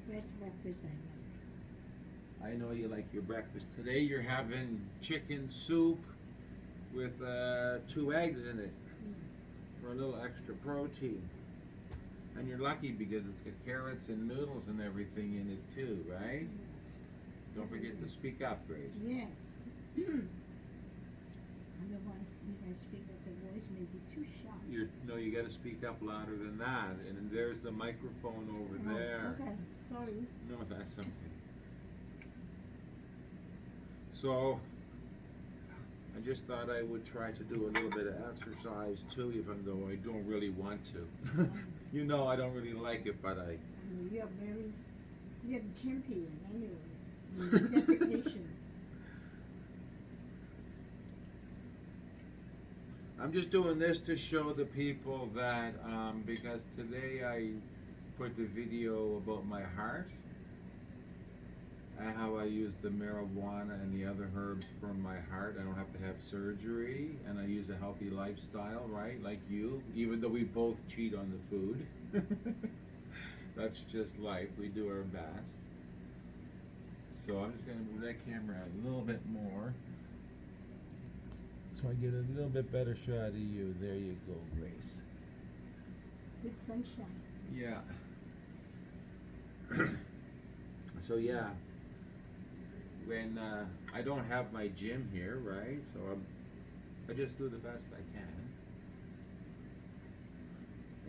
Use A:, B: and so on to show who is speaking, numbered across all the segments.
A: Best breakfast I like.
B: I know you like your breakfast. Today you're having chicken soup with 2 eggs in it for a little extra protein. And you're lucky because it's got carrots and noodles and everything in it too, right?
A: Yes.
B: Don't forget to speak up, Grace.
A: Yes. Otherwise, if I speak up, the voice may be too sharp.
B: You got to speak up louder than that. And there's the microphone over there.
A: Okay, sorry.
B: No, that's okay. So, I just thought I would try to do a little bit of exercise too, even though I don't really want to. You know I don't really like it, but I...
A: You're the champion anyway. Dedication.
B: I'm just doing this to show the people that, because today I put the video about my heart and how I use the marijuana and the other herbs for my heart. I don't have to have surgery, and I use a healthy lifestyle, right? Like you, even though we both cheat on the food. That's just life. We do our best. So I'm just going to move that camera out a little bit more, so I get a little bit better shot of you. There you go, Grace.
A: Good sunshine.
B: Yeah. So yeah, when I don't have my gym here, right? So I just do the best I can.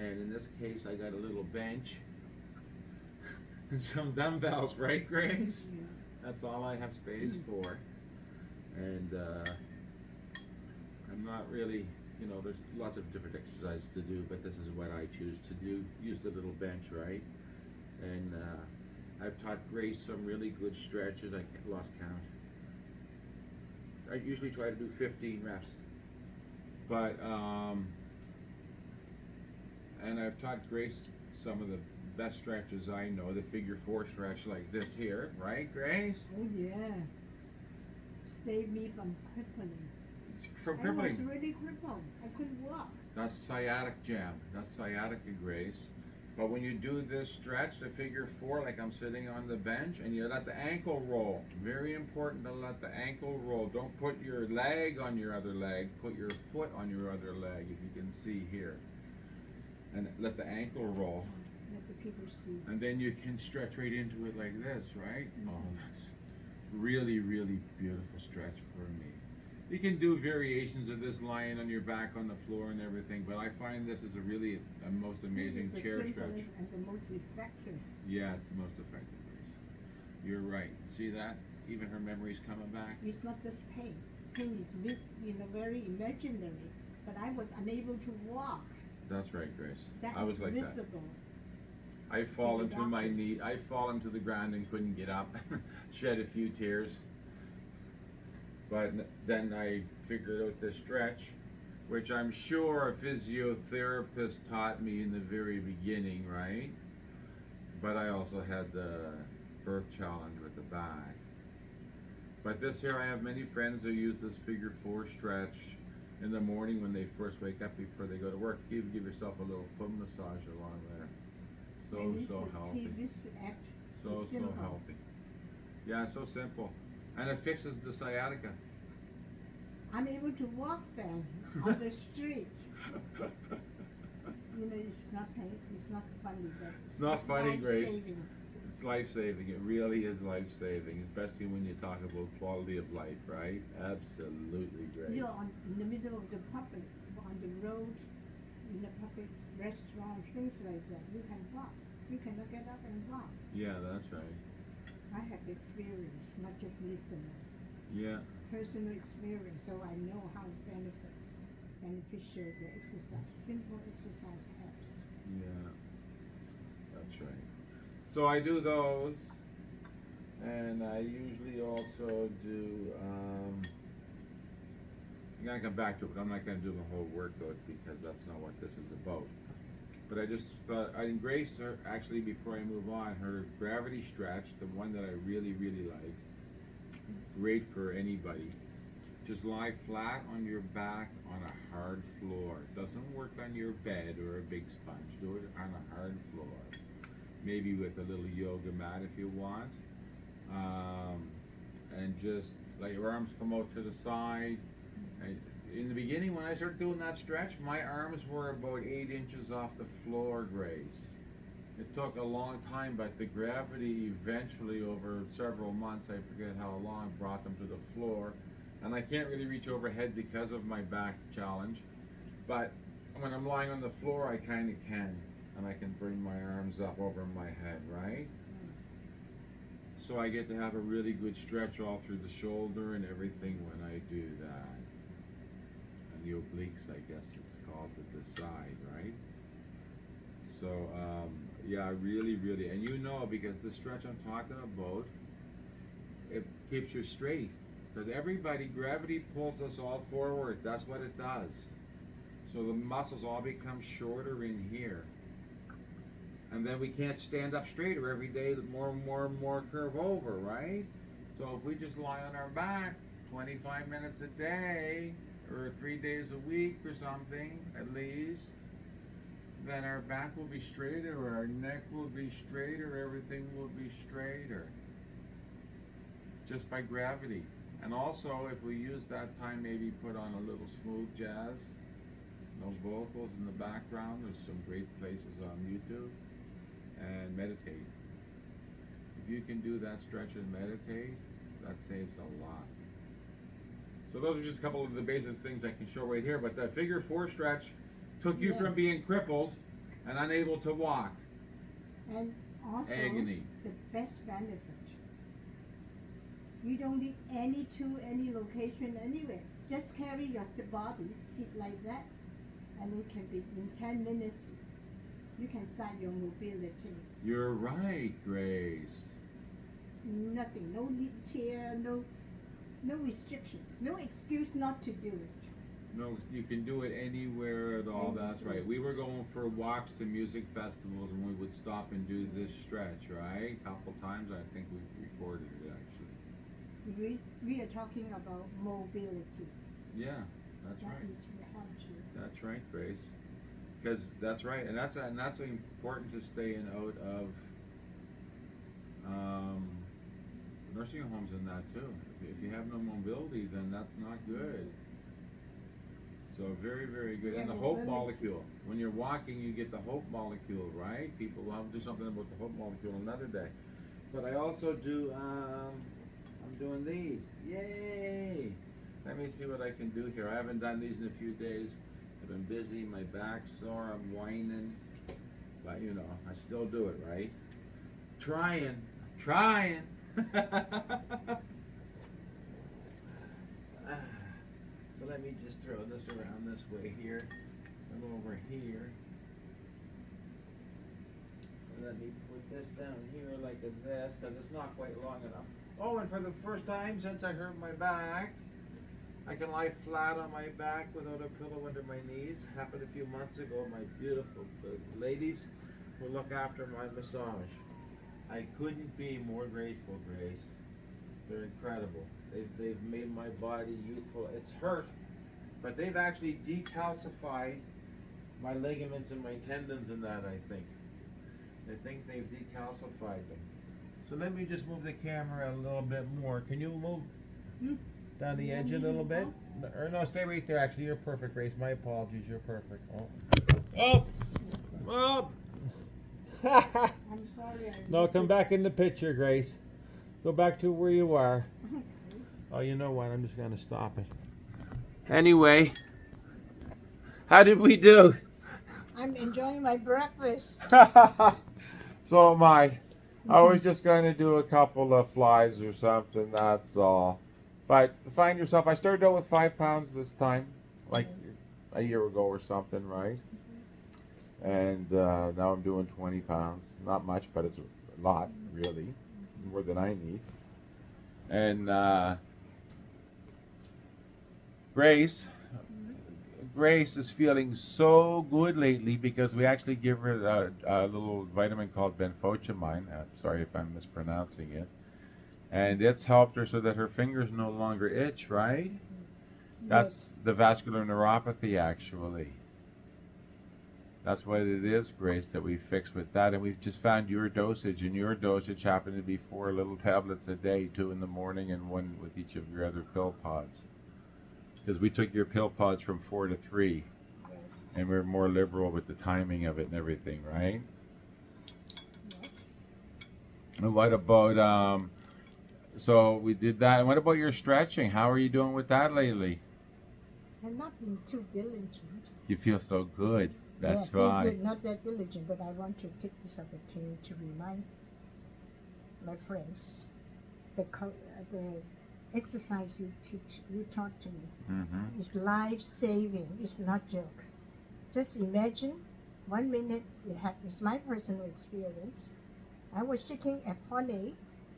B: And in this case, I got a little bench and some dumbbells, right, Grace?
A: Yeah.
B: That's all I have space for. And I'm not really, there's lots of different exercises to do, but this is what I choose to do. Use the little bench, right? And I've taught Grace some really good stretches. I lost count. I usually try to do 15 reps. But, and I've taught Grace some of the best stretches I know, the figure 4 stretch like this here, right, Grace?
A: Oh yeah. Saved me from crippling.
B: From
A: I
B: crippling.
A: was really crippled. I couldn't walk.
B: That's sciatic jam. That's sciatica, Grace. But when you do this stretch, the figure 4, like I'm sitting on the bench, and you let the ankle roll. Very important to let the ankle roll. Don't put your leg on your other leg. Put your foot on your other leg, if you can see here. And let the ankle roll.
A: Let the people see.
B: And then you can stretch right into it like this, right?
A: Mm-hmm.
B: Oh, that's really, really beautiful stretch for me. You can do variations of this lying on your back on the floor and everything, but I find this is a most amazing chair stretch.
A: And the most effective.
B: Yeah, it's the most effective. You're right. See that? Even her memory's coming back.
A: It's not just pain. Pain is very imaginary. But I was unable to walk.
B: That's right, Grace.
A: That
B: I was
A: is
B: like
A: visible.
B: that. I fall into my
A: doctors.
B: knee. I fall into the ground and couldn't get up. Shed a few tears. But then I figured out this stretch, which I'm sure a physiotherapist taught me in the very beginning, right? But I also had the birth challenge with the back. But this here, I have many friends who use this figure 4 stretch in the morning when they first wake up before they go to work. You give yourself a little foot massage along there. So healthy. So healthy. Yeah, so simple. And it fixes the sciatica.
A: I'm able to walk then on the street. It's not pain. It's not funny. But
B: it's not funny, Grace.
A: Life-saving.
B: It's life-saving. It really is life-saving, especially when you talk about quality of life, right? Absolutely, Grace.
A: You're in the middle of the public, on the road, in a public restaurant, things like that. You can walk. You cannot get up and walk.
B: Yeah, that's right.
A: I have experience, not just listening.
B: Yeah.
A: Personal experience, so I know how beneficial the exercise. Simple exercise helps.
B: Yeah, that's right. So I do those, and I usually also do. I'm gonna come back to it, but I'm not gonna do the whole workout because that's not what this is about. But I just thought, Grace, actually, before I move on, her gravity stretch, the one that I really, really like, great for anybody. Just lie flat on your back on a hard floor. It doesn't work on your bed or a big sponge. Do it on a hard floor. maybe with a little yoga mat if you want. And just let your arms come out to the side. And in the beginning, when I started doing that stretch, my arms were about 8 inches off the floor, Grace. It took a long time, but the gravity eventually, over several months, I forget how long, brought them to the floor. And I can't really reach overhead because of my back challenge. But when I'm lying on the floor, I kind of can. And I can bring my arms up over my head, right? So I get to have a really good stretch all through the shoulder and everything when I do that. And the obliques, I guess it's called, at the side, right? So, yeah, really, and you know, because the stretch I'm talking about, it keeps you straight. Because gravity pulls us all forward. That's what it does. So the muscles all become shorter in here. And then we can't stand up straighter every day, more and more curve over, right? So if we just lie on our back 25 minutes a day, or 3 days a week or something, at least, then our back will be straighter, our neck will be straighter, everything will be straighter. Just by gravity. And also, if we use that time, maybe put on a little smooth jazz, no vocals in the background. There's some great places on YouTube. And meditate. If you can do that stretch and meditate, that saves a lot. So those are just a couple of the basic things I can show right here. But that figure 4 stretch took you from being crippled and unable to walk.
A: And also,
B: agony.
A: The best benefit, you don't need any location anywhere. Just carry your body, sit like that, and it can be in 10 minutes. You can start your mobility.
B: You're right, Grace.
A: Nothing, no need chair, no restrictions, no excuse not to do it.
B: No, you can do it anywhere at all. That's right. We were going for walks to music festivals, and we would stop and do this stretch, right? A couple times, I think we recorded it actually.
A: We are talking about mobility.
B: Yeah, that's right.
A: That is how to.
B: That's right, Grace. Because that's right, and that's important to stay in out of nursing homes and that too. If you have no mobility, then that's not good. So very good. And the hope molecule. When you're walking, you get the hope molecule, right? People will do something about the hope molecule another day. But I also do. I'm doing these. Yay! Let me see what I can do here. I haven't done these in a few days. I've been busy, my back's sore, I'm whining, but you know, I still do it, right? Trying. So let me just throw this around this way here, and over here. And let me put this down here like this, because it's not quite long enough. Oh, and for the first time since I hurt my back, I can lie flat on my back without a pillow under my knees. Happened a few months ago. My beautiful ladies will look after my massage. I couldn't be more grateful, Grace. They're incredible. They've made my body youthful. It's hurt, but they've actually decalcified my ligaments and my tendons and that, I think. I think they've decalcified them. So let me just move the camera a little bit more. Can you move down the edge a little bit? Or no, stay right there. Actually, you're perfect, Grace. My apologies. You're perfect. Oh!
A: I'm sorry.
B: No, come back in the picture, Grace. Go back to where you are. Oh, you know what? I'm just going to stop it. Anyway, how did we do?
A: I'm enjoying my breakfast.
B: So am I. I was just going to do a couple of flies or something, that's all. But find yourself, I started out with 5 pounds this time, like a year ago or something, right? And now I'm doing 20 pounds. Not much, but it's a lot, really. More than I need. And Grace is feeling so good lately because we actually give her a little vitamin called benfotiamine. Sorry if I'm mispronouncing it. And it's helped her so that her fingers no longer itch, right? That's the vascular neuropathy, actually. That's what it is, Grace, that we fixed with that. And we've just found your dosage, and your dosage happened to be 4 little tablets a day, 2 in the morning and 1 with each of your other pill pods. Because we took your pill pods from 4 to 3,
A: Yes.
B: and we're more liberal with the timing of it and everything, right?
A: Yes.
B: And what about, so we did that. And what about your stretching? How are you doing with that lately?
A: I've not been too diligent.
B: You feel so good. That's
A: feel
B: right.
A: good, not that diligent, but I want to take this opportunity to remind my friends the exercise you taught to me
B: Mm-hmm.
A: is life-saving. It's not joke. Just imagine 1 minute, it's my personal experience. I was sitting at Pond A.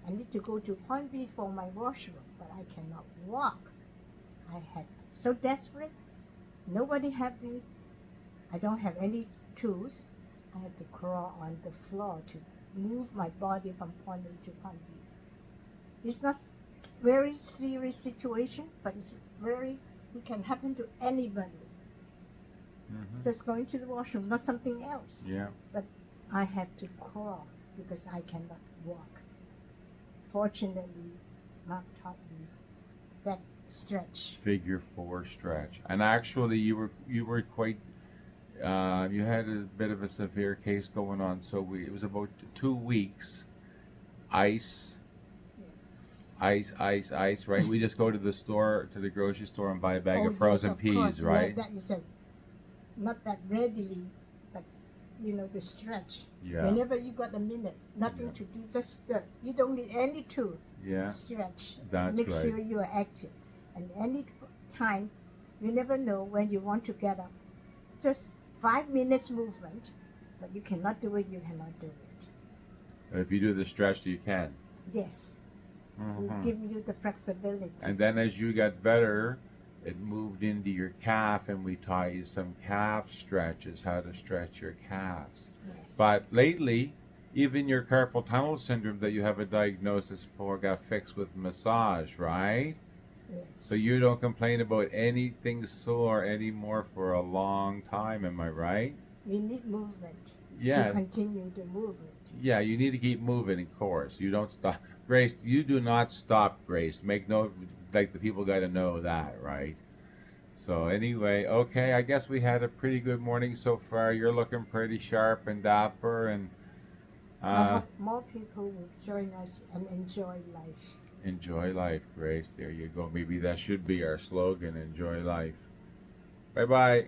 A: I need to go to Pond B for my washroom, but I cannot walk. I had so desperate. Nobody helped me. I don't have any tools. I had to crawl on the floor to move my body from Pond A to Pond B. It's not very serious situation, but it can happen to anybody.
B: Mm-hmm.
A: Just going to the washroom, not something else.
B: Yeah.
A: But I have to crawl because I cannot walk. Fortunately, Mark taught me that stretch.
B: Figure 4 stretch. And actually, you were quite. You had a bit of a severe case going on, so it was about 2 weeks. Ice, ice, right? We just go to the grocery store and buy a bag of frozen peas,
A: course.
B: right?
A: Yeah, that is not that readily, but the stretch.
B: Yeah.
A: Whenever you got a minute, nothing to do, just stir. You don't need any tool.
B: Yeah.
A: Stretch.
B: That's
A: Make
B: right.
A: sure you are active. And any time, you never know when you want to get up. Just 5 minutes movement, but you cannot do it, you cannot do it.
B: If you do the stretch, you can.
A: Yes.
B: Mm-hmm.
A: It give you the flexibility.
B: And then as you got better, it moved into your calf, and we taught you some calf stretches, how to stretch your calves.
A: Yes.
B: But lately, even your carpal tunnel syndrome that you have a diagnosis for got fixed with massage, right?
A: Yes.
B: So you don't complain about anything sore anymore for a long time, am I right?
A: We need movement
B: Yeah.
A: to continue the movement.
B: Yeah, you need to keep moving, of course. You don't stop. Grace, you do not stop, Grace. Make note, like the people got to know that, right? So anyway, okay, I guess we had a pretty good morning so far. You're looking pretty sharp and dapper, and
A: I hope more people will join us and enjoy life.
B: enjoy life, Grace. There you go. Maybe that should be our slogan, enjoy life. Bye-bye.